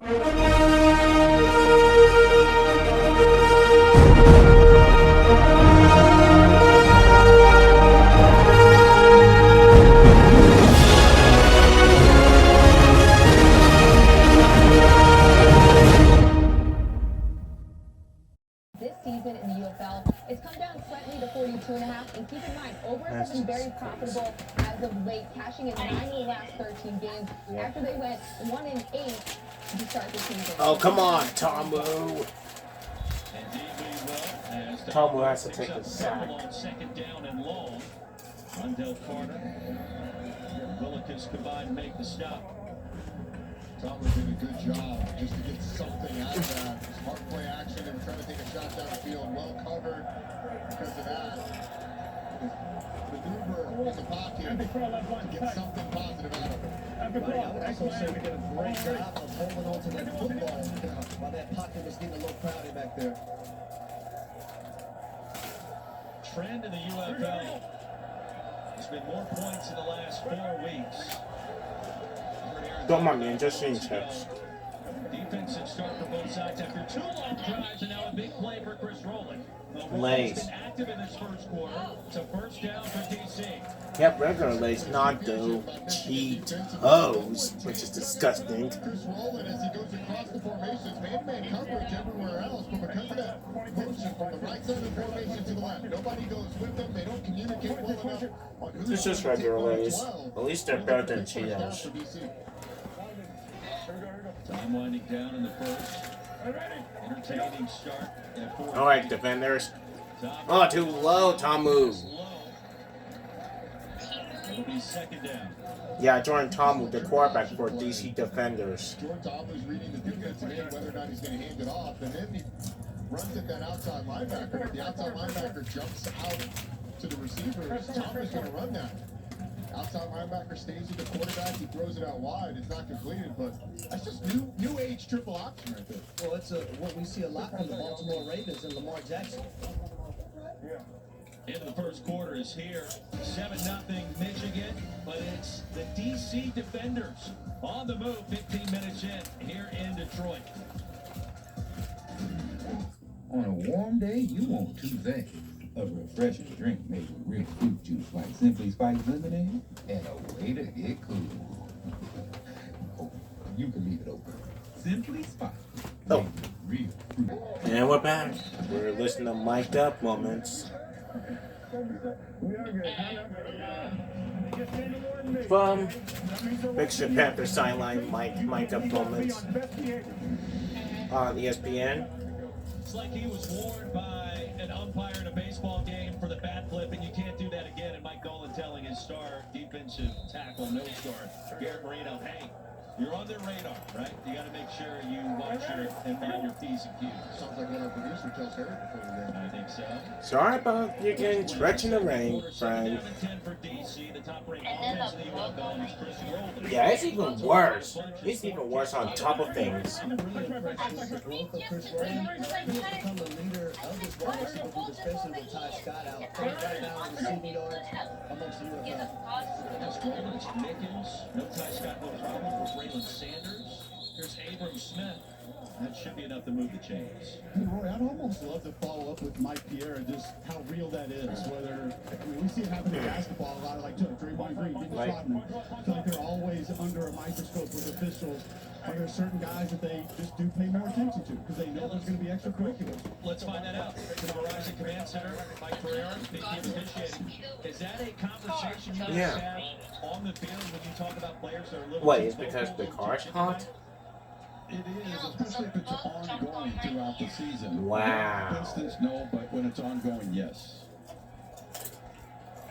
This season in the UFL, it's come down slightly to 42.5. And keep in mind, overs have been very profitable as of late, cashing in 9 of the last 13 games after they went 1-8 to start the season. Oh, come on, Tomu. Tomu has to take a sack. Second down and long. Rondell Carter. Willikers combined make the stop. Tomu did a good job just to get something out of that. Smart play action and trying to take a shot downfield. Well covered because of that. Maneuver in the pocket to get something positive out of it. I would also say we did a great job of holding on to that football while that pocket was getting a little crowded back there. Trend in the UFL. There's been more points in the last 4 weeks. Come on, man, just seeing chips. Defensive start for both sides after 2 long drives and now a big play for Chris Rowland. Lays. Been active in this first quarter. It's a first down for DC. Yep, regular Lays, not the Cheetos, which is disgusting. Chris Rowland, as he goes across the formations, man-to-man coverage everywhere else, but because of that motion from the right side of the formation to the left, nobody goes with them. They don't communicate well enough on who's It's just regular Lays. At least they're better than Cheetos. Time winding down in the first. Entertaining start. All right, defenders. Oh, too low, Tomu. It'll be second down. Yeah, Jordan Tomu, the quarterback for DC Defenders. Jordan Tomu's reading the defensive end, whether or not he's going to hand it off, and then he runs at that outside linebacker. If the outside linebacker jumps out to the receivers, Tomu's going to run that. Outside linebacker stays with the quarterback. He throws it out wide. It's not completed, but that's just new age triple option right there. Well, it's what we see a lot from the Baltimore Ravens and Lamar Jackson. End of the first quarter is here. 7-0 Michigan, but it's the DC Defenders on the move 15 minutes in here in Detroit. On a warm day, you want two things. A refreshing drink made with real fruit juice like Simply Spiked Lemonade, and a way to get cool. Oh, you can leave it open. Simply Spiked. Oh. Real fruit. And we're back. We're listening to Mic'd Up Moments. From Big Shit Panther sideline, Mic'd Up Moments on ESPN. It's like he was warned by an umpire in a baseball game for the bat flip, and you can't do that again. And Mike Dolan telling his star defensive tackle, no star, Garrett Marino, hey, you're on their radar, right? You got to make sure you watch and mind your P's and Q's. Sounds like what our producer tells Harry before the game. I think so. Sorry about you getting stretched in the rain, friend. 10 for DC, the top ranked offense in the UFL is Chris Rowland. Yeah, it's even worse. It's even worse on top of things. I'm really impressed with the growth of Chris Rowland. He's become the leader of this wide receiver group, especially with Ty Scott out. Right now in receiving yards amongst the UFL. That's Rollins, Mickens, no Ty Scott, no problem for Braylon Sanders. Here's Abram Smith. That should be enough to move the chains. Hey, Roy, I'd almost love to follow up with Mike Pierre and just how real that is. Whether we see it happen in basketball a lot, like Draymond Green, Dennis Rodman. I feel like they're always under a microscope with officials. Are there certain guys that they just do pay more attention to because they know there's going to be extracurriculars? Let's find that out. To the Verizon Command Center, Mike Pereira, speaking of officiating. Is that a conversation you guys have on the field when you talk about players that are a little Wait, it's because the car's hot? It is, especially if it's ongoing throughout the season. Wow. For instance, no, but when it's ongoing, yes.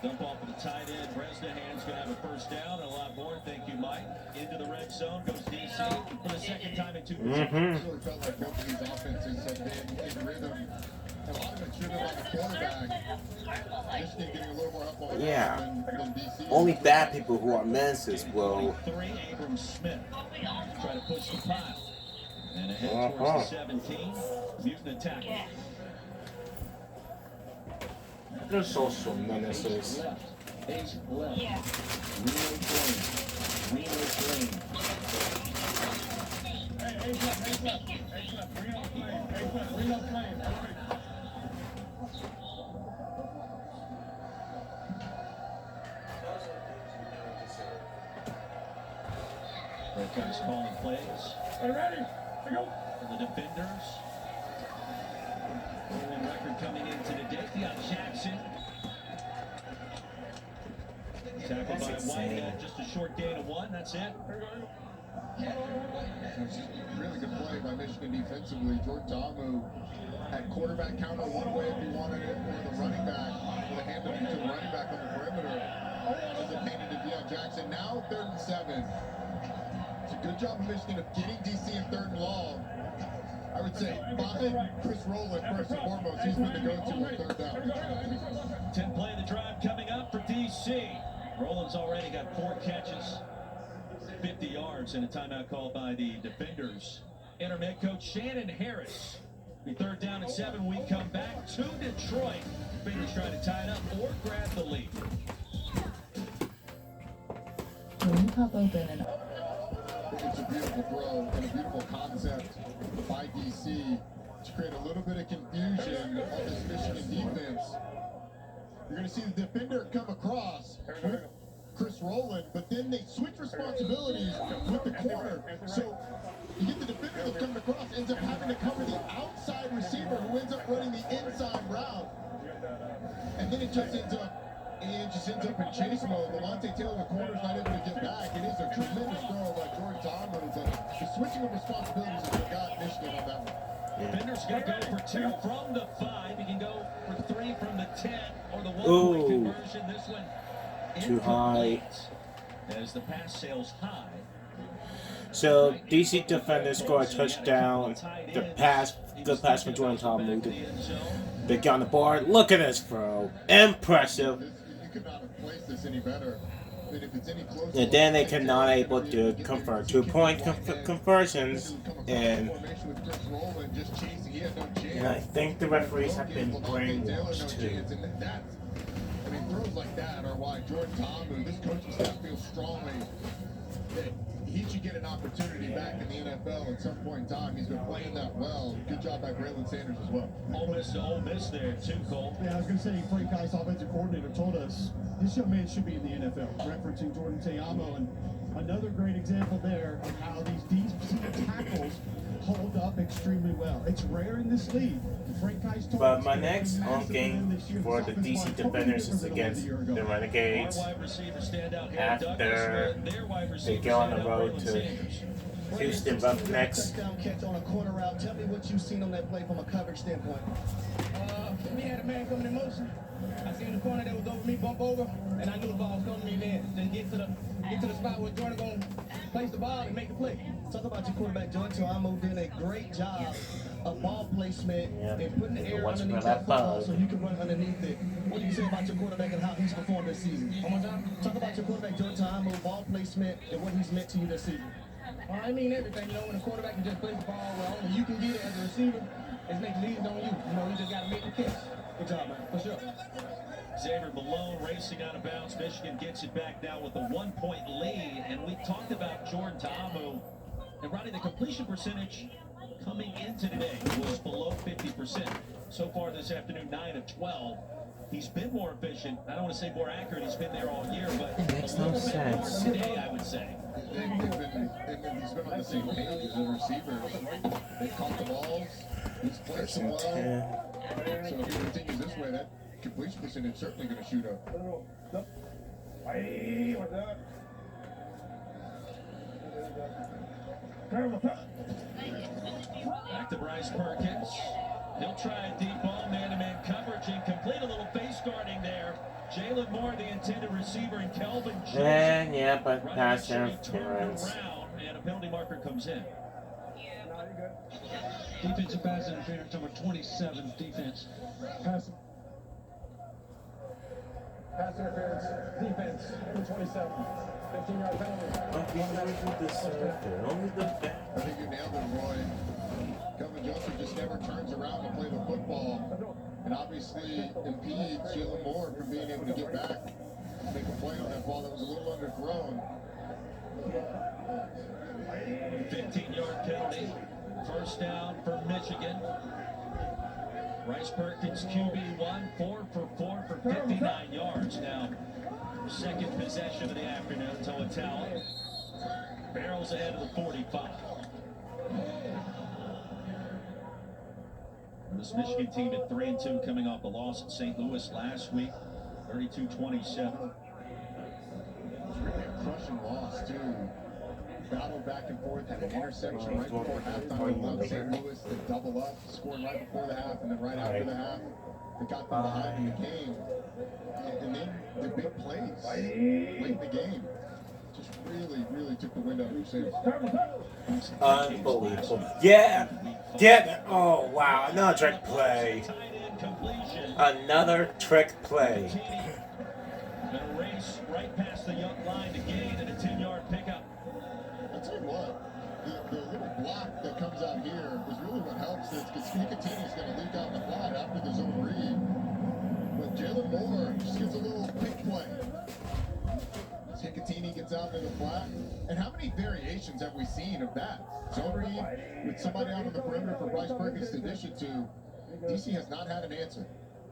Dump off of the tight end. Bresnahan's going to have a first down and a lot more. Thank you, Mike. Into the red zone goes DC for the second time in 2 weeks. It really felt like both of these offenses have been in rhythm. A lot of it's driven by the quarterback. Michigan getting a little more help on than DC. Only bad people who are menaces will. 3, Abram Smith. Try to push the pile. And ahead towards the 17. Mutant attack. They're social menaces. Left. Reno Flame. Guys calling plays. Ready? Go. For the defenders. Rolling record coming into today. Deion Jackson. Tackled by Whitehead. Just a short gain of 1. That's it. Really good play by Michigan defensively. Jordan Ta'amu at quarterback counter one way if he wanted it, or the running back with a hand to the running back on the perimeter. As it handed to Deion Jackson. Now 3rd and 7. It's a good job of Michigan of getting DC in 3rd and long. I would say behind Chris Rowland first and foremost. He's been the go-to on 3rd down. 10th play of the drive coming up for DC. Rowland's already got 4 catches, 50 yards, and a timeout called by the defenders. Interim head coach Shannon Harris. The 3rd down and 7. We come back to Detroit. Defenders trying to tie it up or grab the lead. When you pop open and It's a beautiful throw and a beautiful concept by DC to create a little bit of confusion on this Michigan defense. You're going to see the defender come across with Chris Rowland, but then they switch responsibilities with the corner. So you get the defender that's coming across, ends up having to cover the outside receiver who ends up running the inside route. And then it just ends up in chase mode. Levante Taylor, the corner's not able to get back. It is a tremendous throw by Jordan Ta'amu, but the switching of responsibilities is what got Michigan on that one. Defender's going to go for 2 from the 5. He can go for 3 from the 10 or the 1-point Ooh. conversion. This one Too high. as the pass sails high. So DC defenders score a touchdown. The pass, good pass from Jordan Ta'amu. They get on the board. Look at this throw. Impressive. You could not have placed this any better. I mean, if it's any closer, And then they cannot able to convert 2-point conversions, and I think the referees have been brainwashed too. I mean, throws like that are why Jordan Ta'amu, this coaching staff feels strongly that he should get an opportunity back in the NFL at some point in time. He's been playing that well. Good job by Braylon Sanders as well. Ole Miss to Ole Miss there too, Cole. Yeah, I was going to say, Frank Ice, offensive coordinator, told us this young man should be in the NFL, referencing Jordan Ta'amu. And another great example there of how these DC tackles hold up extremely well. It's rare in this league. Frank Ice told But us my that next massive home game win this year. for This the offensive DC line totally defenders is different than it was against a year ago. the Renegades Our wide receiver standout here, after their wide receiver they go on the standout, road Braylon to Sanders. Houston Roughnecks. Touchdown catch on a corner route. Tell me what you've seen on that play from a coverage standpoint. We had a man coming in motion. I seen the corner that was over me bump over, and I knew the ball was coming to me then. Just get to the spot where Jordan gonna place the ball and make the play. Talk about your quarterback, Jordan Ta'amu, doing a great job of ball placement and putting the air Watch underneath for that that football bug. so you can run underneath it. What do you say about your quarterback and how he's performed this season? One more time. Talk about your quarterback, Jordan Ta'amu, ball placement, and what he's meant to you this season. Well, I mean everything. You know, when a quarterback can just place the ball where only you can get it as a receiver, it makes it easy on you. You know, you just got to make the catch. Good job, man. For sure. Xavier Malone racing out of bounds. Michigan gets it back now with a 1-point lead. And we talked about Jordan Ta'amu. And Ronnie, the completion percentage coming into today was below 50%. So far this afternoon, 9 of 12. He's been more efficient. I don't want to say more accurate. He's been there all year, but It makes a no little bit more sense. today, I would say. He's been on the same page as the receivers. They caught the balls. He's placed them well. So if he continues this way, that completion percentage is certainly going to shoot up. Back to Bryce Perkins. He'll try a deep ball, man-to-man coverage, incomplete. A little face guarding there. Jalen Moore, the intended receiver, and Kelvin Jones. And yeah, but Running pass initially turned interference. around, and a penalty marker comes in. Defensive pass interference, number 27, defense. Pass interference, defense, number 27. 15-yard penalty. I think you nailed it, Roy. Kelvin Joseph just never turns around to play the football, and obviously impedes Jalen Moore from being able to get back, make a play on that ball that was a little underthrown. 15-yard penalty. First down for Michigan. Bryce Perkins, QB1, 4 for 4 for 59 yards. Now, second possession of the afternoon. Toa barrels ahead of the 45. This Michigan team at 3-2, coming off the loss at St. Louis last week, 32-27. Really a crushing loss, too. Battle back and forth, had an interception right before halftime. Allowed St. Louis to double up, scoring right before the half, and then right after the half, they got them behind in the game. And then the big plays late in the game just really took the wind out of your sails. Unbelievable. Yeah. Oh, wow. Another trick play. Another trick play. Gonna race right past the young line to gain and a 10-yard pickup. I'll tell you what, the little block that comes out here is really what helps this, because Nicotini's going to leak out the flat after the zone read. But Jalen Moore just gets a little pick play. Nicotini gets out into the flat. And how many variations have we seen of that? Zone read with somebody out on the perimeter for Bryce Perkins to dish it to. DC has not had an answer.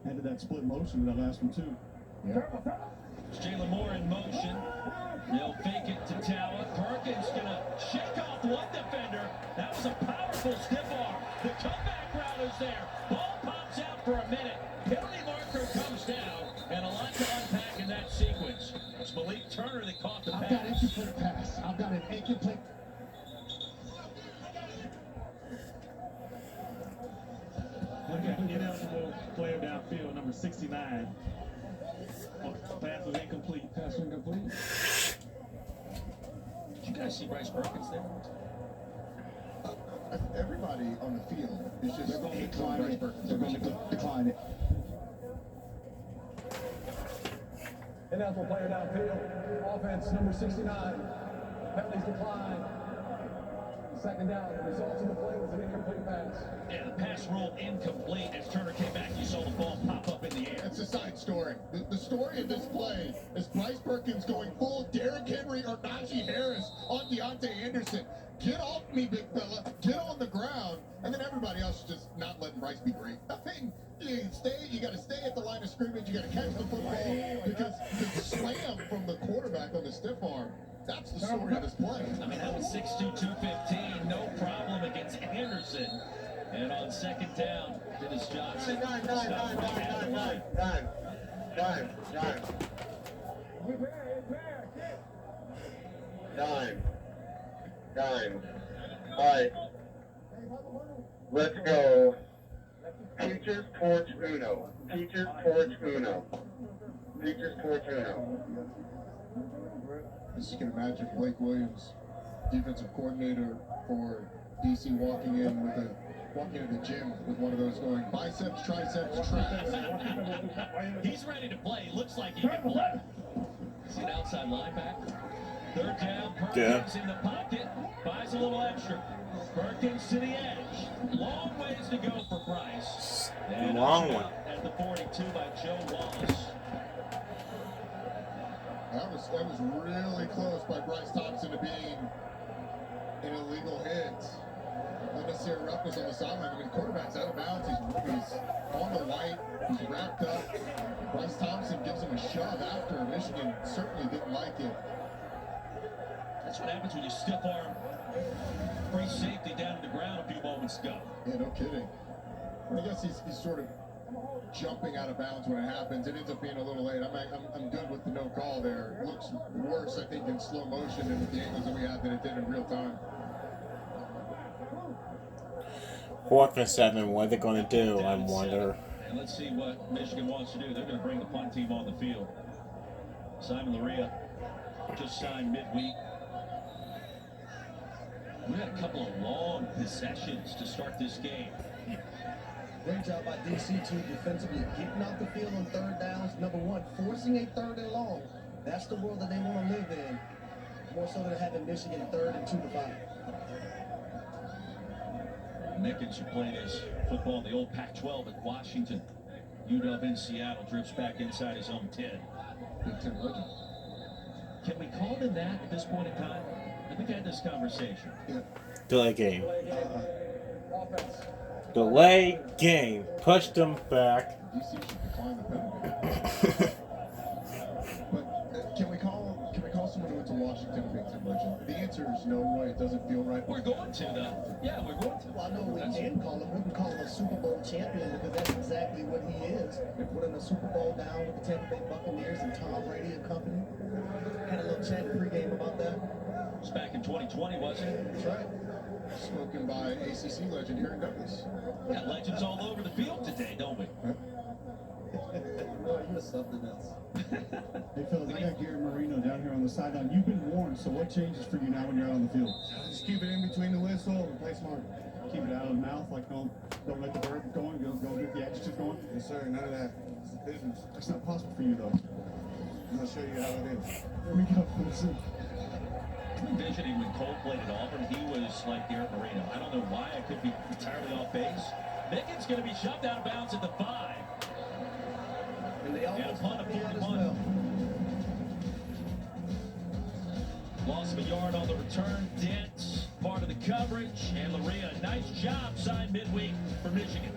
Handed that split motion with that last one, too. Yeah. Jalen Moore in motion. They'll fake it to Tower. Perkins gonna shake off one defender. That was a powerful stiff arm. The comeback route is there. Ball pops out for a minute. Penalty marker comes down, and a lot to unpack in that sequence. It's Malik Turner that caught the pass. I've got an incomplete pass. I've got an incomplete. Okay, ineligible player downfield, number 69. Pass was incomplete. Pass was incomplete. Did you guys see Bryce Perkins there? Everybody on the field is just They're going to decline Bryce it. Perkins. They're going to decline it. Ineligible player downfield. Offense number 69. Penalties decline. Second down. The result of the play was an incomplete pass. Yeah, the pass ruled incomplete. As Turner came back, you saw the ball pop up in the air. It's a side story. The story of this play is Bryce Perkins going full Derrick Henry or Najee Harris on Deontay Anderson. Get off me, big fella. Get on the ground. And then everybody else is just not letting Bryce be great. I mean, you got to stay at the line of scrimmage. You got to catch the football, because the slam from the quarterback on the stiff arm, that's the story of this play. I mean, that was 6'2", 215. No problem against Anderson. And on second down, Dennis Johnson. Time. All right. Let's go. Teachers towards Uno. Teachers towards Uno. Teachers towards Uno. As you can imagine, Blake Williams, defensive coordinator for DC, walking into the gym with one of those going biceps, triceps, traps. He's ready to play. Looks like he can play. See an outside linebacker. Third down, Perkins in the pocket. Buys a little extra. Perkins to the edge. Long ways to go for Bryce. And long one. At the 42 by Joe Wallace. That was really close by Bryce Thompson to being an illegal hit. Unnecessary roughness on the sideline. I mean, the quarterback's out of bounds. He's on the white. He's wrapped up. Bryce Thompson gives him a shove after. Michigan certainly didn't like it. That's what happens when you stiff arm free safety down to the ground a few moments ago. Yeah, no kidding. I guess he's sort of jumping out of bounds when it happens. It ends up being a little late. I'm good with the no call there. It looks worse, I think, in slow motion and with the angles that we had than it did in real time. 4th and 7. What are they going to do? I wonder. And let's see what Michigan wants to do. They're going to bring the punt team on the field. Simon Laria just signed midweek. We had a couple of long possessions to start this game. Great job by DC too, defensively getting off the field on third downs. Number one, forcing a third and long. That's the world that they want to live in. More so than having Michigan 3rd and 2 to 5. Mickens, who played his football in the old Pac-12 at Washington. UW in Seattle, drifts back inside his own 10. Big Ten legend. Can we call him that at this point in time? We've had this conversation. Yeah. Delay game. Delay game. Pushed them back. DC should decline the penalty. But can we call someone who went to Washington a big time legend? The answer is no, Roy. It doesn't feel right. We're going to, though. Yeah, we're going to. Well, I know we can call him. We can call him a Super Bowl champion because that's exactly what he is. They're putting a Super Bowl down with the Tampa Bay Buccaneers and Tom Brady and company. Had a little chat pregame about that. It was back in 2020, wasn't it? That's right. Spoken by ACC legend Aaron Douglas. We got legends all over the field today, don't we? Boy, you're something else. Hey, fellas, I got Gary Marino down here on the sideline. You've been warned, so what changes for you now when you're out on the field? Just keep it in between the whistle and play smart. Keep it out of the mouth, like don't let the verb going, go get the adjectives going. Yes, sir. None of that. It's business. That's not possible for you, though. I'm gonna show you how it is. There we go. Listen. Envisioning when Cole played at Auburn, he was like Gary Marino. I don't know why. I could be entirely off base. Mickens going to be shoved out of bounds at the 5. And they And a almost punt of pulled 41. as well. Loss of a yard on the return. Dent, part of the coverage. And Laria, nice job signed midweek for Michigan.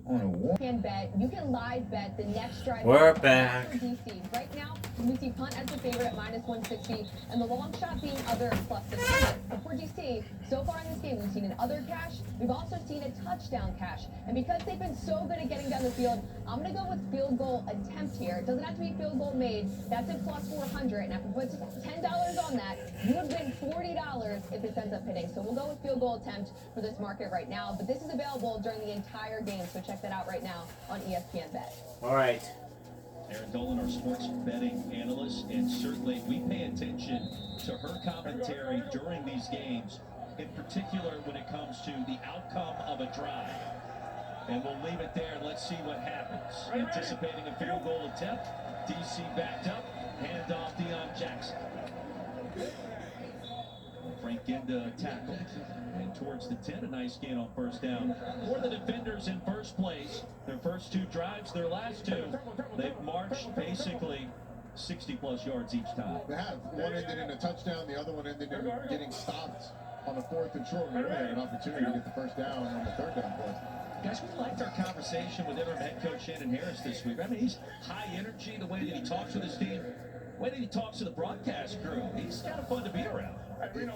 On a war. Can bet, you can live bet the next drive. We're back. For DC. Right now, we see punt as the favorite at -160, and the long shot being other at +600. But for DC, so far in this game, we've seen an other cash. We've also seen a touchdown cash. And because they've been so good at getting down the field, I'm going to go with field goal attempt here. It doesn't have to be field goal made. That's at +400. And if we put $10 on that, you would win $40 if this ends up hitting. So we'll go with field goal attempt for this market right now. But this is available during the entire game, so check that out right now on ESPN Bet. All right. Erin Dolan, our sports betting analyst, and certainly we pay attention to her commentary during these games, in particular when it comes to the outcome of a drive. And we'll leave it there and let's see what happens. Anticipating a field goal attempt, DC backed up, hand off Deion Jackson. Frank Ginda tackled, and towards the 10, a nice gain on first down. For the defenders in first place, their first 2 drives, their last 2, they've marched basically 60-plus yards each time. They have. One ended in a touchdown. The other one ended in getting stopped on a 4th and short. We really had an opportunity to get the first down on the 3rd down play. Guys, we liked our conversation with interim head coach Shannon Harris this week. I mean, he's high energy, the way that he talks with his team, the way that he talks to the broadcast crew. He's kind of fun to be around. He is.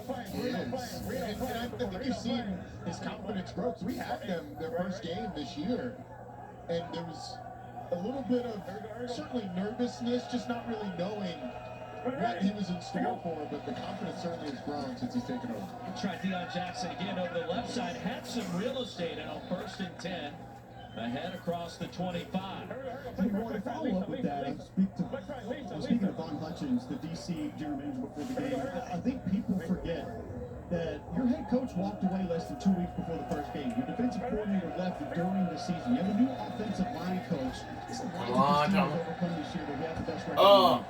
And I think you've seen his confidence grow. So we had them their first game this year, and there was a little bit of certainly nervousness, just not really knowing what he was in store for, but the confidence certainly has grown since he's taken over. Try Deion Jackson again over the left side, had some real estate, and on 1st and 10, ahead across the 25. Hey, Roy, to follow up with that, speaking of Von Hutchins, the DC general manager before the game, I think people forget that your head coach walked away less than 2 weeks before the first game. Your defensive coordinator left during the season. You have a new offensive line coach. It's a lot of things to overcome this year, but we have the best record. Oh.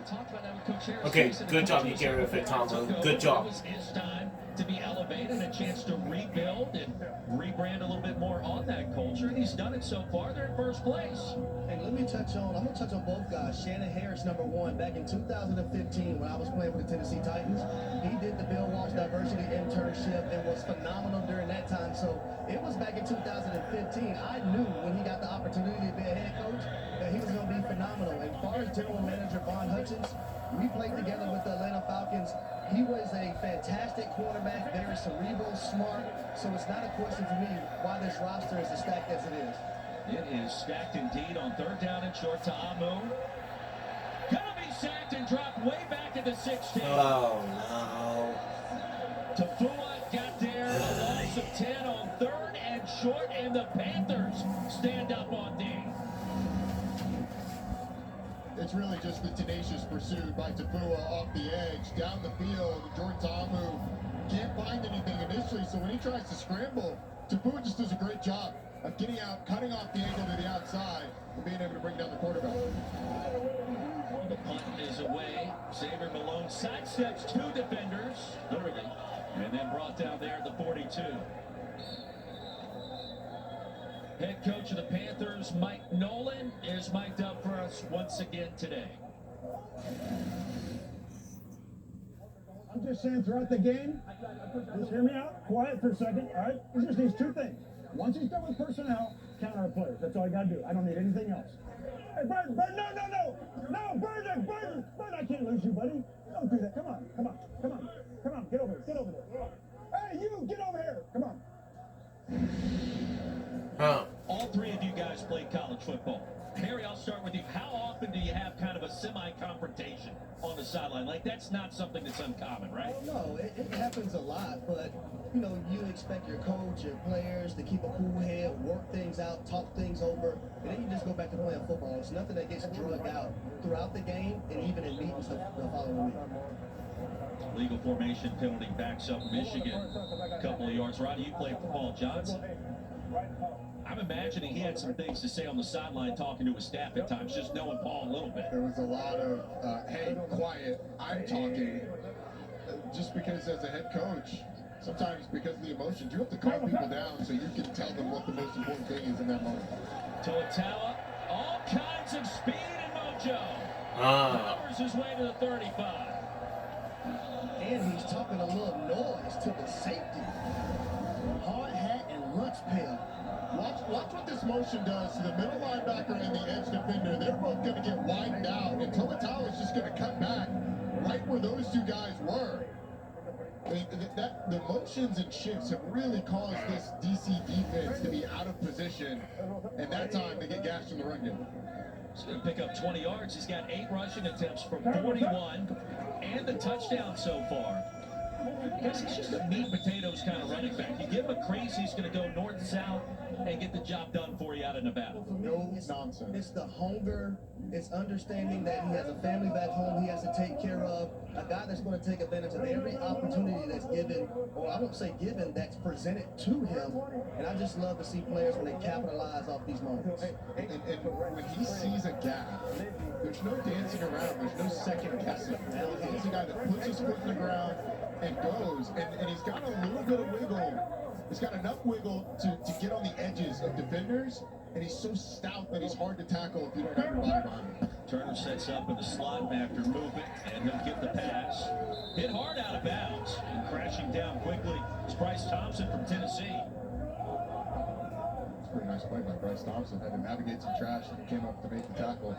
Talked about that with Coach Harris. Okay, good job. You get rid of it, Tom. Good job. It was his time to be elevated, a chance to rebuild and rebrand a little bit more on that culture, and he's done it so far. They're in first place. And let me I'm going to touch on both guys. Shannon Harris, #1, back in 2015 when I was playing with the Tennessee Titans. He did the Bill Walsh Diversity Internship and was phenomenal during that time. So it was back in 2015. I knew when he got the opportunity to be a head coach that he was going to be phenomenal. And as far as general manager Von Hutchins, we played together with the Atlanta Falcons. He was a fantastic quarterback, very cerebral, smart. So it's not a question for me why this roster is as stacked as it is. It is stacked indeed on 3rd down and short to Amu. Gonna be sacked and dropped way back at the 16. Oh, no. Tafua got there, a loss of 10 on 3rd and short, and the Panthers stand up on D. It's really just the tenacious pursuit by Tafua off the edge, down the field. Jordan Ta'amu can't find anything initially, so when he tries to scramble, Tafua just does a great job of getting out, cutting off the angle to the outside, and being able to bring down the quarterback. The punt is away. Xavier Malone sidesteps 2 defenders, literally, and then brought down there at the 42. Head coach of the Panthers, Mike Nolan, is mic'd up for us once again today. I'm just saying throughout the game, just hear me out, quiet for a second, all right? He just needs two things. Once he's done with personnel, counter our players. That's all I got to do. I don't need anything else. Hey, Burton, no, Burton, I can't lose you, buddy. Don't do that. Come on, get over there. Hey, you, get over here. Come on. All three of you guys played college football. Mary, I'll start with you. How often do you have kind of a semi-confrontation on the sideline? Like, that's not something that's uncommon, right? No, it happens a lot, but, you know, you expect your coach, your players to keep a cool head, work things out, talk things over, and then you just go back to playing football. It's nothing that gets drug out throughout the game and even in meetings the following week. Legal formation penalty backs up Michigan a couple of yards. Roddy, you played for Paul Johnson. I'm imagining he had some things to say on the sideline talking to his staff at times, just knowing Paul a little bit. There was a lot of, hey, quiet, I'm talking. Just because as a head coach, sometimes because of the emotions, you have to calm people down so you can tell them what the most important thing is in that moment. Toatawa, all kinds of speed and mojo. Powers his way to the 35. And he's talking a little noise to the safety. Hard hat and lunch pail. Watch what this motion does to the middle linebacker and the edge defender. They're both going to get widened out, and Toatawa is just going to cut back right where those two guys were. I mean, the motions and shifts have really caused this DC defense to be out of position, and that time they get gashed in the run game. He's going to pick up 20 yards. He's got 8 rushing attempts from 41 and the touchdown so far. Guys, he's just a meat and potatoes kind of running back. You give him a crease, he's going to go north-south and get the job done for you out of Nevada. No nonsense. It's the hunger. It's understanding that he has a family back home he has to take care of. A guy that's going to take advantage of every opportunity that's given, or I won't say given, that's presented to him. And I just love to see players when they capitalize off these moments. And when he sees a gap, there's no dancing around. There's no second guessing. He's a guy that puts his foot in the ground and goes, and he's got a little bit of wiggle. He's got enough wiggle to get on the edges of defenders, and he's so stout that he's hard to tackle if you don't have your body behind him. Turner sets up in the slot after movement, and he'll get the pass. Hit hard out of bounds, and crashing down quickly. It's Bryce Thompson from Tennessee. It's a pretty nice play by Bryce Thompson. Had to navigate some trash and came up to make the tackle.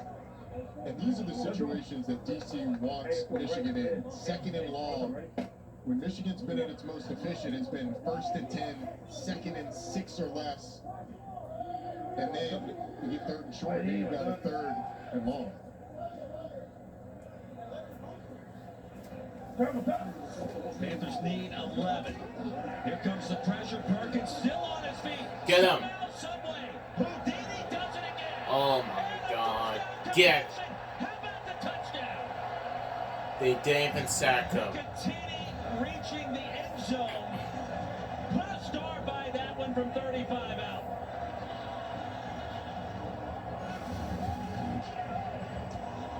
And these are the situations that DC wants Michigan in. Second and long. When Michigan's been at its most efficient, it's been 1st and 10, 2nd and 6 or less. And then you get 3rd and short, and you've got a 3rd and long. Panthers need 11. Here comes the pressure. Perkins still on his feet. Get him. Subway. Houdini does it again. Oh my God. Get. How about the touchdown? They didn't even sack him. Reaching the end zone. Put a star by that one from 35 out.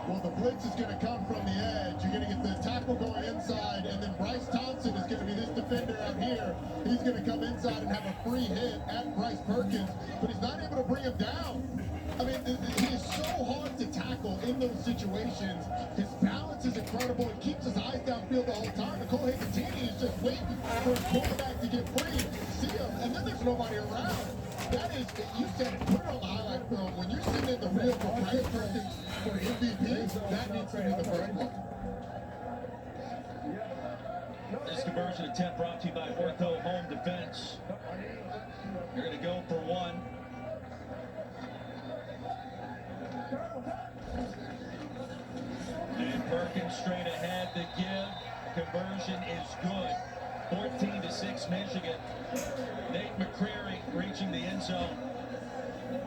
Well, the blitz is going to come from the edge. You're going to get the tackle going inside, and then Bryce Thompson is going to be this defender out here. He's going to come inside and have a free hit at Bryce Perkins, but he's not able to bring him down. I mean, he is so hard to tackle in those situations. His balance is incredible. He keeps his eyes downfield the whole time. Nicole Higginson is just waiting for his quarterback to get free, see him, and then there's nobody around. That is, you said it, put it on the highlight film. When you're sitting in the reel for Bryce Perkins for MVP, that needs to be the first one. This conversion attempt brought to you by Ortho Home Defense. You're going to go for one. And Perkins straight ahead. The give. Conversion is good. 14-6 Michigan. Nate McCreary reaching the end zone.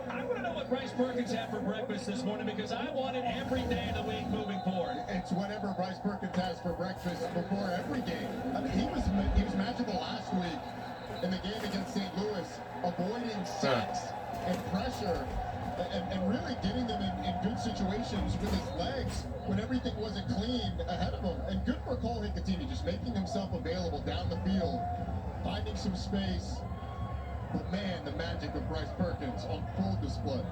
I want to know what Bryce Perkins had for breakfast this morning, because I want it every day of the week moving forward. It's whatever Bryce Perkins has for breakfast before every game. I mean, he was magical last week in the game against St. Louis, avoiding sacks and pressure. And really getting them in good situations with his legs when everything wasn't clean ahead of him. And good for Cole Higginson, just making himself available down the field, finding some space. But man, the magic of Bryce Perkins on full display.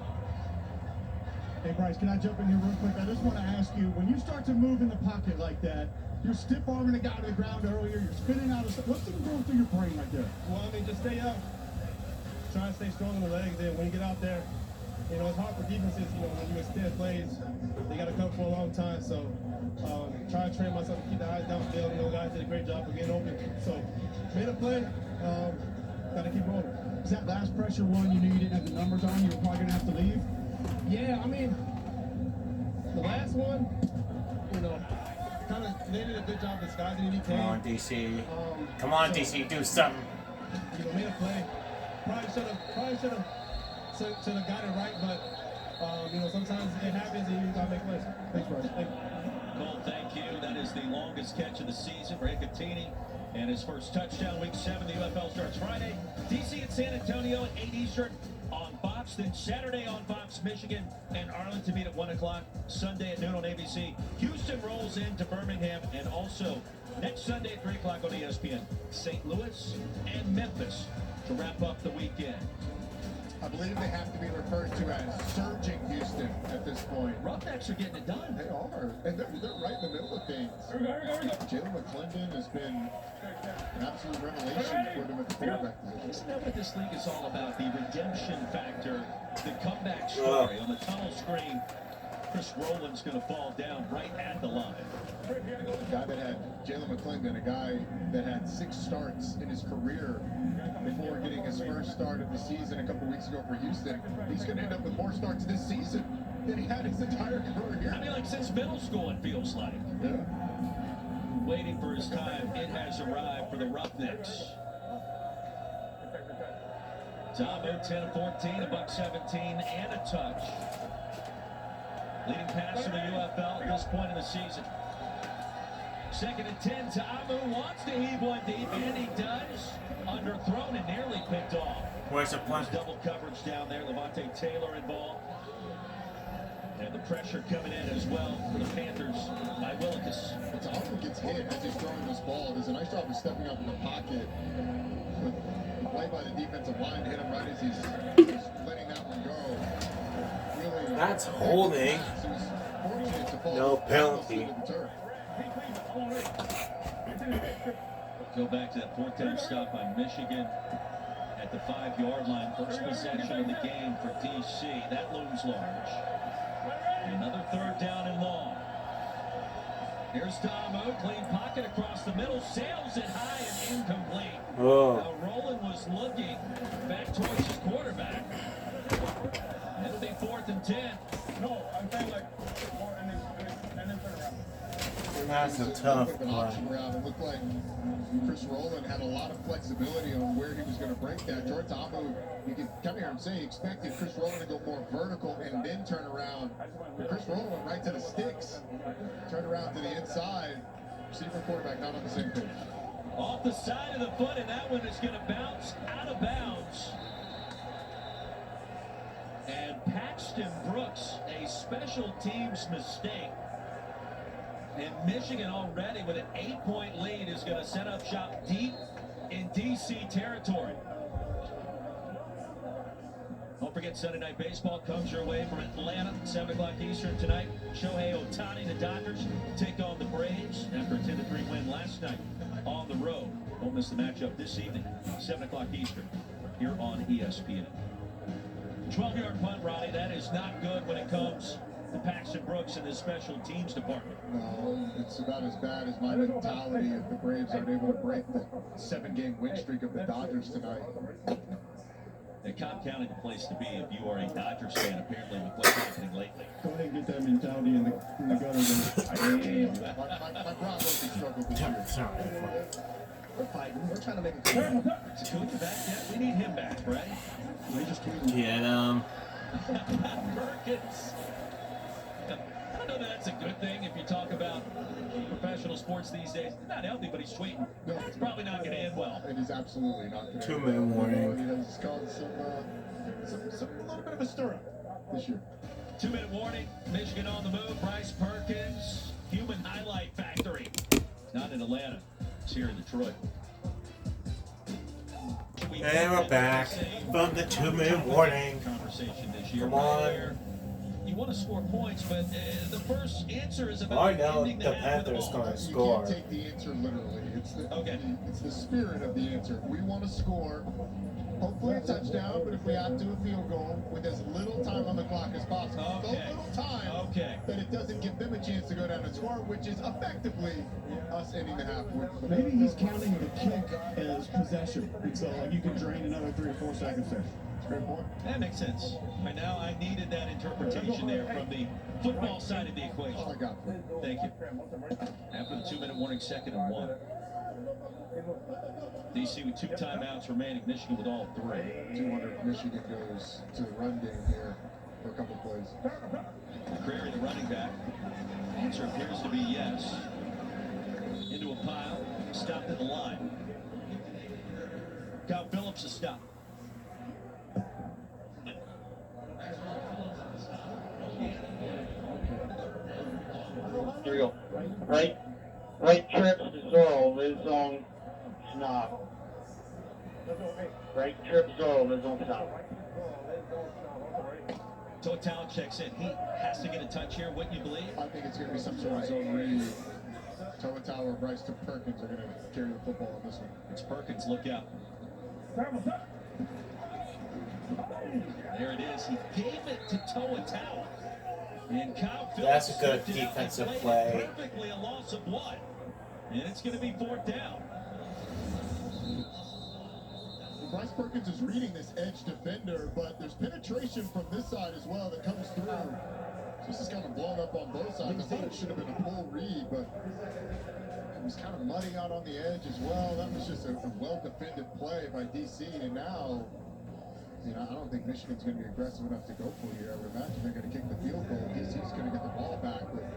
Hey, Bryce, can I jump in here real quick? I just want to ask you, when you start to move in the pocket like that, You're stiff arming a guy to the ground earlier. You're spinning out of stuff. What's going through your brain right there? Well, I mean, just stay up. Try to stay strong on the legs. And when you get out there, you know, it's hard for defenses, you know, when you extend plays, they got to come for a long time. So try to train myself to keep the eyes downfield. You know, guys did a great job of getting open. So made a play, got to keep rolling. Is that last pressure one you knew you didn't have the numbers on? You were probably going to have to leave? Yeah, I mean, the last one, you know, kind of, they did a good job disguising it. He Come on, came. DC. Come on, DC, do something. You know, made a play. Probably should have got it right, but you know, sometimes it happens and you gotta make plays. Thanks, Bryce. Thank you. Cole, thank you. That is the longest catch of the season for Icatini. And his first touchdown, week 7. The UFL starts Friday. DC and San Antonio at 8 Eastern on Fox. Then Saturday on Fox, Michigan and Arlington meet at 1 o'clock. Sunday at noon on ABC. Houston rolls into Birmingham. And also next Sunday at 3 o'clock on ESPN, St. Louis and Memphis to wrap up the weekend. I believe they have to be referred to as surging Houston at this point. Roughnecks are getting it done. They are, and they're right in the middle of things. Jalen McClendon has been an absolute revelation for them at the quarterback position. Isn't that what this league is all about? The redemption factor, the comeback story. On the tunnel screen, Chris Rowland's going to fall down right at the line. A guy that had Jalen McClendon, a guy that had 6 starts in his career before getting his first start of the season a couple weeks ago for Houston. He's going to end up with more starts this season than he had his entire career. I mean, like since middle school, it feels like. Yeah. Waiting for his time. It has arrived for the Roughnecks. Tamu, 10 of 14, a buck 17, and a touch. Leading pass in the UFL at this point in the season. 2nd and 10. Tamu wants to heave one deep, and he does. Underthrown and nearly picked off. Where's the play? There's double coverage down there. Levante Taylor involved. And the pressure coming in as well for the Panthers by Willikis. Tamu gets hit as he's throwing this ball. Does a nice job of stepping up in the pocket. But the play by the defensive line to hit him right as he's letting that one go. Really, That's holding. No penalty. Go back to that 4th down stop by Michigan at the 5-yard line. First possession of the game for DC. That looms large. Another 3rd down and long. Here's Tamu, clean pocket across the middle, sails it high and incomplete. Oh. Now Rowland was looking back towards his quarterback. It'll be 4th and 10. No, I'm saying like, and then turn around. That's a tough An option route. It looked like Chris Rowland had a lot of flexibility on where he was going to break that. Jordan Tamu, you can come here and say he expected Chris Rowland to go more vertical and then turn around. But Chris Rowland went right to the sticks, turned around to the inside. Receiver quarterback not on the same page. Off the side of the foot, and that one is going to bounce out of bounds. And Paxton Brooks, a special teams mistake. And Michigan already with an 8-point lead is going to set up shop deep in DC territory. Don't forget Sunday Night Baseball comes your way from Atlanta, 7 o'clock Eastern tonight. Shohei Ohtani, the Dodgers, take on the Braves after a 10-3 win last night on the road. Don't miss the matchup this evening, 7 o'clock Eastern, here on ESPN. 12-yard punt, Ronnie. That is not good when it comes to Paxton Brooks in the special teams department. No, it's about as bad as my mentality if the Braves aren't able to break the 7-game win streak of the Dodgers tonight. And Cobb County, the place to be if you are a Dodgers fan, apparently, with what's happening lately. Go ahead and get that mentality in the gutter. My Bravos have struggled this year. We're fighting. We're trying to make a comeback. Is Acuna back yet? We need him back, right? They just tweeted. Get Perkins. I don't know that that's a good thing if you talk about professional sports these days. He's not healthy, but he's tweeting. No, It's probably not going to end well. It is absolutely not going to. 2-minute warning. It has caused a little bit of a stir-up this year. 2-minute warning. Michigan on the move. Bryce Perkins, human highlight factory. Not in Atlanta. It's here in Detroit. And we're back from the 2-minute warning. Conversation this year. Come on. Where you want to score points, but the first answer is about I know ending the half with Panthers ball. going to You score. can't take the answer literally. Okay. It's the spirit of the answer. We want to score, hopefully a touchdown, but if we have to, a field goal with as little time on the clock as possible. So Okay. little time that it doesn't give them a chance to go down and score, which is effectively us ending the half with. Maybe he's counting the kick as possession, and so like you can drain another 3 or 4 seconds there. Great point. That makes sense. Right now, I needed that interpretation there from the football side of the equation. All I got. Thank you. After the 2-minute warning, 2nd and 1. DC with 2 timeouts remaining. Michigan with all 3. 200 Michigan goes to the run game here for a couple plays. Prairie, the running back. Answer appears to be yes. Into a pile. Stopped at the line. Kyle Phillips is stopped. Here we go. Right trips to Zorro, is on snap. Right trip Zorro, is on snap. Total checks in. He has to get a touch here. What you believe? I think it's going to be some sort of zone read. Toa or Bryce to Perkins are going to carry the football on this one. It's Perkins. Look out. There it is. He gave it to Toa. And Kyle Phillips. That's a good defensive play. Perfectly a loss of 1. And it's going to be 4th down. Bryce Perkins is reading this edge defender, but there's penetration from this side as well that comes through. So this is kind of blown up on both sides. I thought it should have been a full read, but it was kind of muddy out on the edge as well. That was just a well-defended play by DC, and now, I don't think Michigan's going to be aggressive enough to go for you. I would imagine they're going to kick the field goal. DC's going to get the ball back with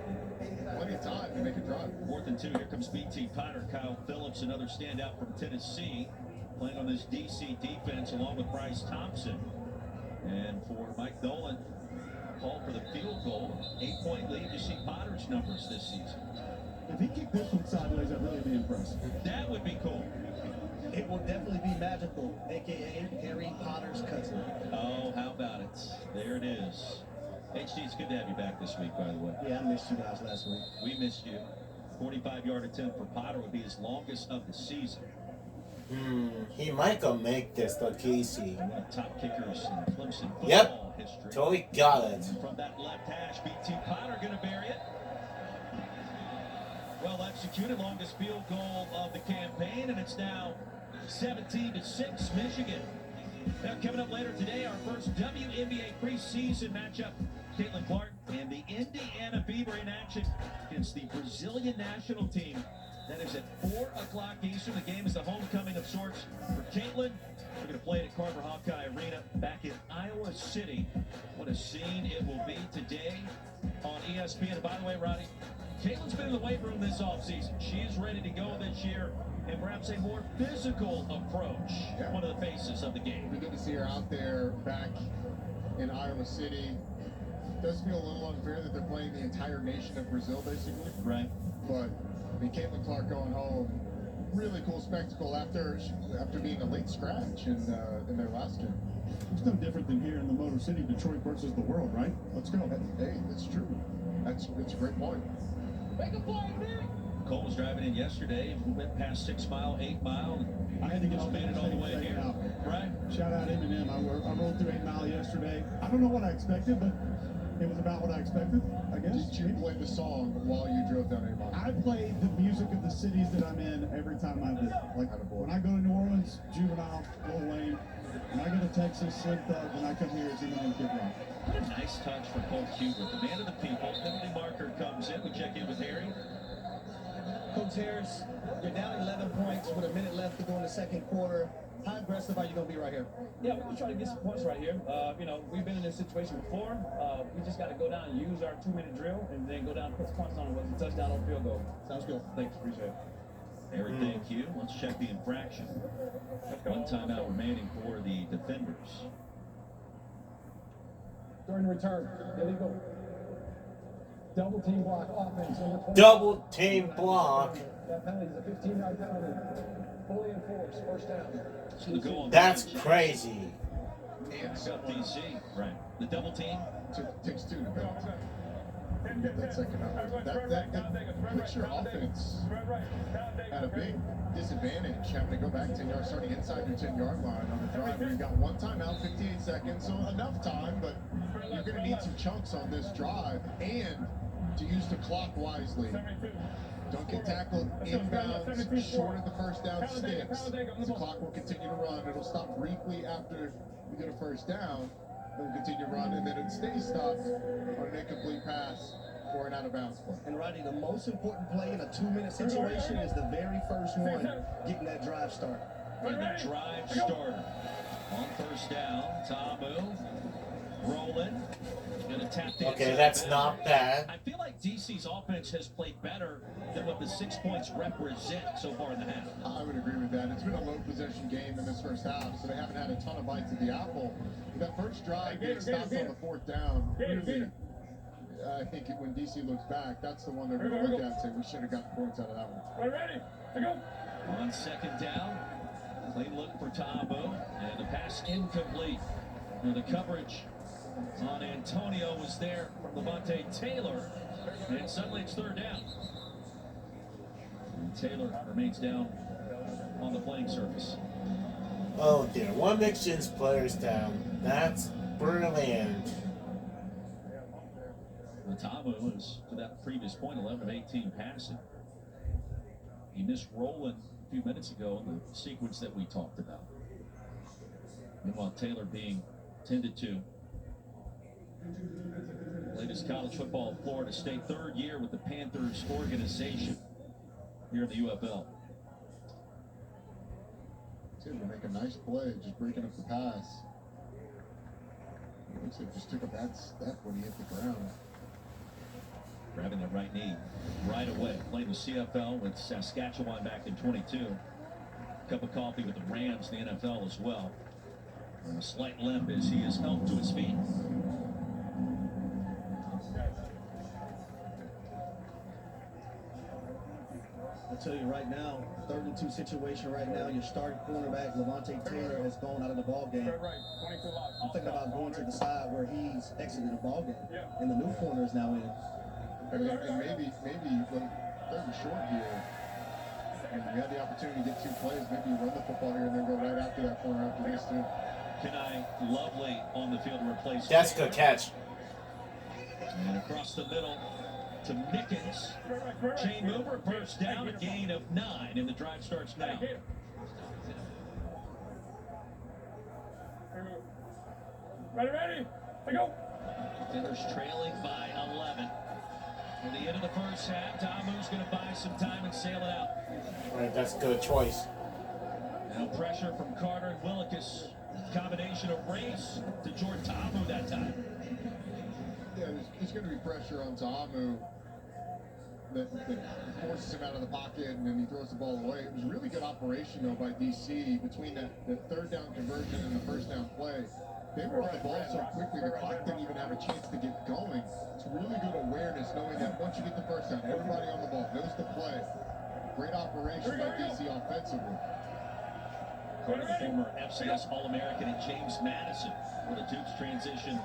plenty of time to make a drive. 4th and 2. Here comes BT Potter. Kyle Phillips, another standout from Tennessee, playing on this DC defense along with Bryce Thompson. And for Mike Nolan, call for the field goal. 8-point lead. You see Potter's numbers this season. If he kicked this one sideways, I'd really be impressed. That would be cool. It will definitely be magical, a.k.a. Harry Potter's cousin. Oh, how about it? There it is. HD, it's good to have you back this week, by the way. Yeah, I missed you guys last week. We missed you. 45-yard attempt for Potter would be his longest of the season. He might go make this look easy. One of the top kickers in Clemson football history. Totally got it. From that left hash, BT Potter going to bury it. Well executed, longest field goal of the campaign, and it's now 17-6 Michigan. Now coming up later today, our first WNBA preseason matchup. Caitlin Clark and the Indiana Fever in action against the Brazilian national team. That is at 4 o'clock Eastern. The game is the homecoming of sorts for Caitlin. We're going to play it at Carver Hawkeye Arena back in Iowa City. What a scene it will be today on ESPN. And by the way, Roddy, Caitlin's been in the weight room this offseason. She is ready to go this year, and perhaps a more physical approach. Yeah. One of the faces of the game. We get to see her out there back in Iowa City. It does feel a little unfair that they're playing the entire nation of Brazil, basically. Right. But Caitlin Clark going home, really cool spectacle after being a late scratch in their last game. It's no different than here in the Motor City, Detroit versus the world, right? Let's go. Hey, that's true. That's a great point. Make a play, man. Cole was driving in yesterday, went past 6 Mile, 8 Mile. I had to get Just made it all the way here. Right. Shout out Eminem. I rolled through 8 Mile yesterday. I don't know what I expected, but it was about what I expected, I guess. Did you play the song while you drove down 8 Mile? I played the music of the cities that I'm in every time I visit. Like when I go to New Orleans, Juvenile, Lil Wayne. When I go to Texas, Slim Thug. When I come here, it's Eminem, Kid Rock. What a nice touch for Cole Cuber, the man of the people. Penalty marker comes in. We check in with Harry. Coach Harris, you're down 11 points with a minute left to go in the second quarter. How aggressive are you going to be right here? Yeah, we're trying to get some points right here. We've been in this situation before. We just got to go down and use our 2-minute drill and then go down and put some points on it, whether it's a touchdown or field goal. Sounds good. Thanks, appreciate it. Harry, thank you. Let's check the infraction. 1 timeout remaining for the defenders. During the return, illegal. Double team block offense. Double team block. That penalty is a 15-yard penalty. Fully enforced. First down. It's going to go on. That's crazy. and Up DC, right? The double team. Takes two to double team. You get that second up. That puts your offense at a big disadvantage, having to go back 10 yards, starting inside your 10-yard line on the drive where you got one timeout, 58 seconds, so enough time, but you're going to need some chunks on this drive and to use the clock wisely. Don't get tackled inbounds, short of the first down sticks. The clock will continue to run. It'll stop briefly after you get a first down. It will continue to run, and then it stays stopped on an incomplete pass or an out-of-bounds play. And Rodney, the most important play in a 2-minute situation is the very first one, getting that drive started. And the drive starter on first down. Tamu rolling. Gonna tap the Okay, that's not bad. I feel like DC's offense has played better than what the 6 points represent so far in the half. I would agree with that. It's been a low possession game in this first half, so they haven't had a ton of bites at the apple. That first drive getting stopped on the fourth down, really, I think when DC looks back, that's the one they're going to look at and say, we should have got the points out of that one. We're ready. Go. On second down, they look for Tabo, and the pass incomplete. And the coverage on Antonio was there from Levante Taylor, and suddenly it's third down. And Taylor remains down on the playing surface. Oh dear, one Mixon's players down. That's brilliant. Tabo is, to that previous point, 11 of 18 passing. He missed Roland a few minutes ago in the sequence that we talked about. Meanwhile, Taylor being tended to. Latest college football, Florida State, third year with the Panthers organization here in the UFL. They make a nice play, just breaking up the pass. Looks like just took a bad step when he hit the ground. Grabbing that right knee right away. Played with CFL with Saskatchewan back in 22. Cup of coffee with the Rams in the NFL as well. And a slight limp as he is helped to his feet. I'll tell you right now, 3rd and 2 situation right now, your starting cornerback, Levante Taylor, has gone out of the ball game. I'm thinking about going to the side where he's exited the ball game, and the new corner is now in. And maybe when third and short here, and you had the opportunity to get 2 plays, maybe you run the football here and then go right after that corner after these 2. Kenai Lovely on the field to replace. That's a good catch. And across the middle to Mickens. Chain mover, first down, a gain of 9, and the drive starts now. Ready, go. Panthers trailing by 11. At the end of the first half, Tamu's going to buy some time and sail it out. All right, that's a good choice. Now pressure from Carter and Willikis. Combination of race to Jordan Tamu that time. Yeah, there's going to be pressure on Tamu that forces him out of the pocket, and then he throws the ball away. It was a really good operation, though, by DC between the third down conversion and the first down play. They were on the ball so quickly, the clock didn't even have a chance to get going. It's really good awareness, knowing that once you get the first down, everybody on the ball knows the play. Great operation by DC offensively. Carter, former FCS All-American, and James Madison for the Dukes transition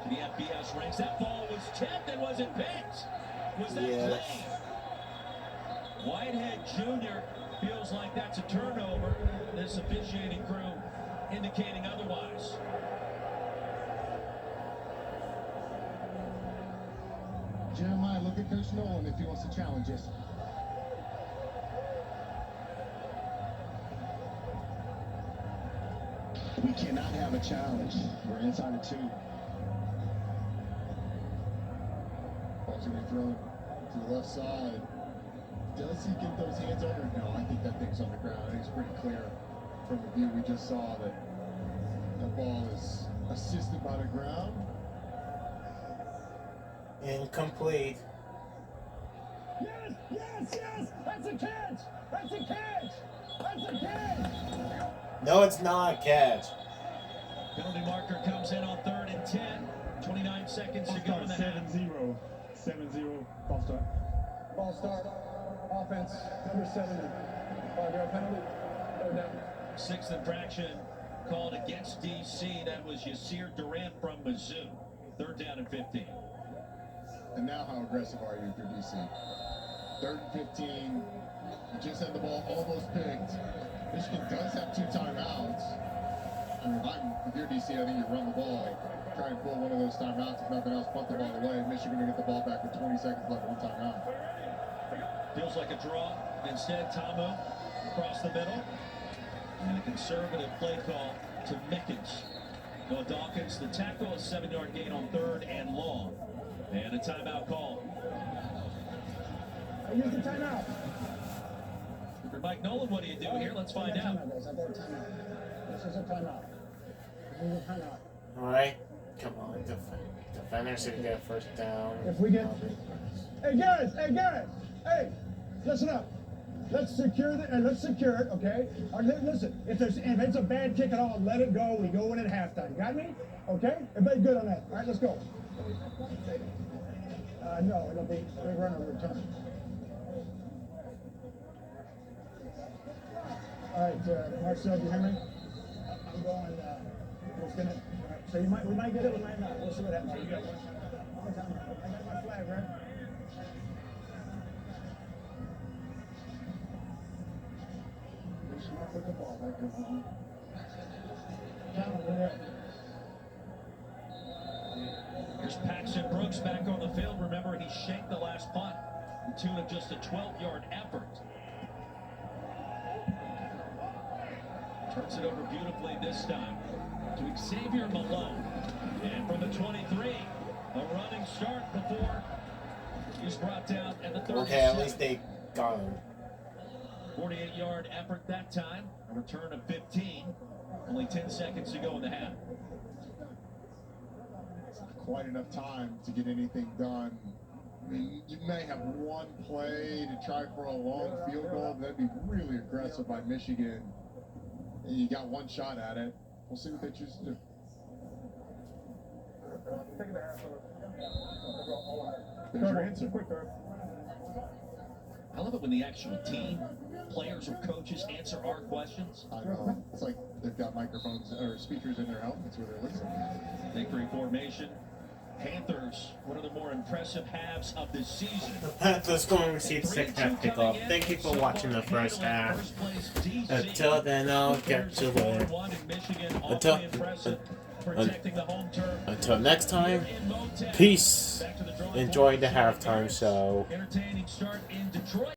to the FBS ranks. That ball was tipped and was it picked? Was that play? Whitehead Jr. feels like that's a turnover. This officiating crew indicating otherwise. Jeremiah, look at Coach Nolan if he wants to challenge us. We cannot have a challenge. We're inside of 2. Ball's going to be thrown to the left side. Does he get those hands on it? No, I think that thing's on the ground. I think it's pretty clear from the view we just saw that the ball is assisted by the ground. Incomplete. Yes! That's a catch! That's a catch! That's a catch! No, it's not a catch. Penalty marker comes in on 3rd and 10. 29 seconds to go in the half. 7-0. 7-0. Ball start. Ball start. Offense. Number 7. 5-yard penalty. 3rd down. 6th infraction called against DC. That was Yasir Durant from Mizzou. 3rd down and 15. And now how aggressive are you if you're DC? 3rd and 15. You just had the ball almost picked. Michigan does have 2 timeouts. I mean, if you're DC, I think you run the ball. Try and pull one of those timeouts. If nothing else, punt the ball away. Michigan will get the ball back with 20 seconds left, 1 timeout. Feels like a draw. Instead, Tamu across the middle. And a conservative play call to Mickens. Noah Dawkins, the tackle, a 7-yard gain on 3rd and long. And a timeout call. I use the timeout. For Mike Nolan, what do you do here? Let's find out. This is a timeout. This is a timeout. All right, come on, defenders should get 1st down. If we get, hey guys, hey, listen up. Let's secure it, okay? Listen, if it's a bad kick at all, let it go. We go in at halftime. Got me? Okay? Everybody good on that? All right, let's go. No, it'll be a run over return. All right, Marcel, do you hear me? I'm going. It's gonna. So we might get it, we might not. We'll see what happens. You got one time. I got my flag, right? Put the ball back in. Here's Paxton Brooks back on the field. Remember, he shanked the last punt to tune of just a 12-yard effort. Turns it over beautifully this time to Xavier Malone. And from the 23, a running start before he's brought down at the 37. Okay, at least they got him. 48-yard effort that time. A return of 15. Only 10 seconds to go in the half. Quite enough time to get anything done. I mean, you may have one play to try for a long field goal, but that'd be really aggressive by Michigan. And you got 1 shot at it. We'll see what they choose to do. There's your answer. I love it when the actual team, players or coaches answer our questions. I know. It's like they've got microphones or speakers in their helmets where they're listening. Victory formation. Panthers, one of the more impressive halves of the season. The Panthers going to receive the 2nd half kickoff. Thank you for watching the 1st half. Until then, I'll get to the... Until next time, peace. Enjoy the halftime show. Entertaining start in Detroit.